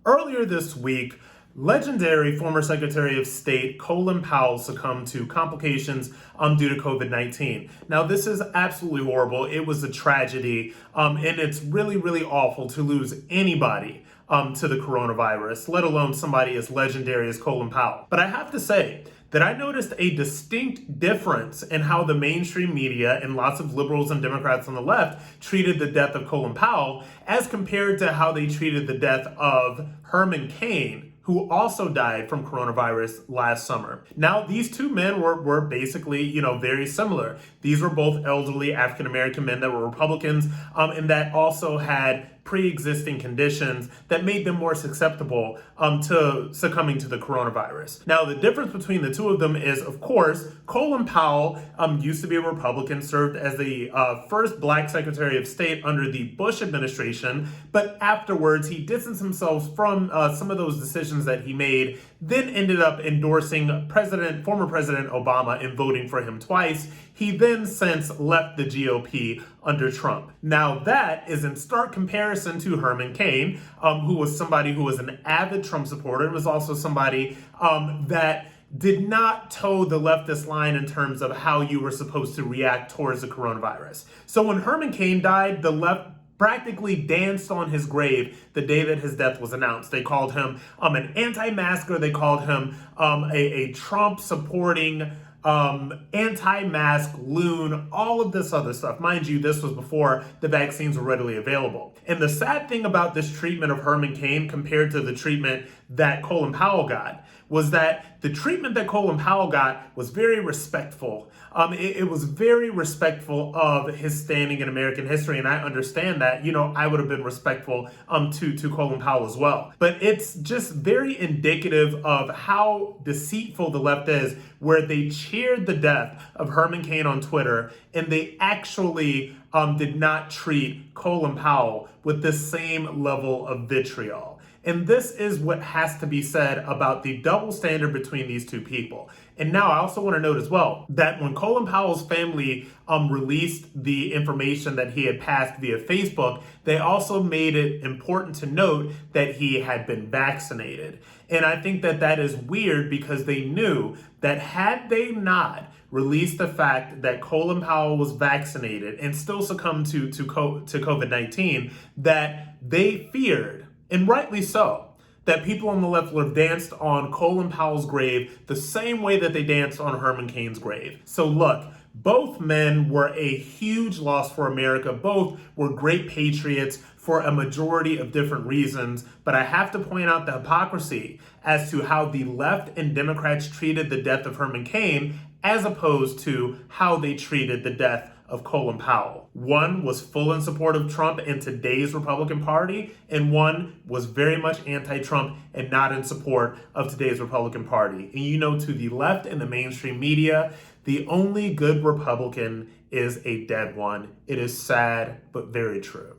Earlier this week, legendary former Secretary of State Colin Powell succumbed to complications due to COVID-19. Now, this is absolutely horrible. It was a tragedy, and it's really, really awful to lose anybody to the coronavirus, let alone somebody as legendary as Colin Powell. But I have to say that I noticed a distinct difference in how the mainstream media and lots of liberals and Democrats on the left treated the death of Colin Powell as compared to how they treated the death of Herman Cain, who also died from coronavirus last summer. Now, these two men were basically, very similar. These were both elderly African-American men that were Republicans, and that also had pre-existing conditions that made them more susceptible to succumbing to the coronavirus. Now, the difference between the two of them is, of course, Colin Powell used to be a Republican, served as the first Black Secretary of State under the Bush administration, but afterwards he distanced himself from some of those decisions that he made, then ended up endorsing former President Obama and voting for him twice. He then since left the GOP under Trump. Now that is in stark comparison to Herman Cain, who was somebody who was an avid Trump supporter and was also somebody that did not toe the leftist line in terms of how you were supposed to react towards the coronavirus. So when Herman Cain died, the left practically danced on his grave the day that his death was announced. They called him an anti-masker. They called him a Trump-supporting anti-mask loon, all of this other stuff. Mind you, this was before the vaccines were readily available. And the sad thing about this treatment of Herman Cain compared to the treatment that Colin Powell got was that the treatment that Colin Powell got was very respectful. It was very respectful of his standing in American history, and I understand that. I would have been respectful to Colin Powell as well. But it's just very indicative of how deceitful the left is, where they cheered the death of Herman Cain on Twitter, and they actually did not treat Colin Powell with the same level of vitriol. And this is what has to be said about the double standard between these two people. And now I also want to note as well that when Colin Powell's family released the information that he had passed via Facebook, they also made it important to note that he had been vaccinated. And I think that that is weird because they knew that had they not released the fact that Colin Powell was vaccinated and still succumbed to COVID-19, that they feared, and rightly so, that people on the left would have danced on Colin Powell's grave the same way that they danced on Herman Cain's grave. So look, both men were a huge loss for America. Both were great patriots for a majority of different reasons. But I have to point out the hypocrisy as to how the left and Democrats treated the death of Herman Cain as opposed to how they treated the death of Colin Powell. One was full in support of Trump and today's Republican Party, and one was very much anti-Trump and not in support of today's Republican Party. And to the left and the mainstream media, the only good Republican is a dead one. It is sad, but very true.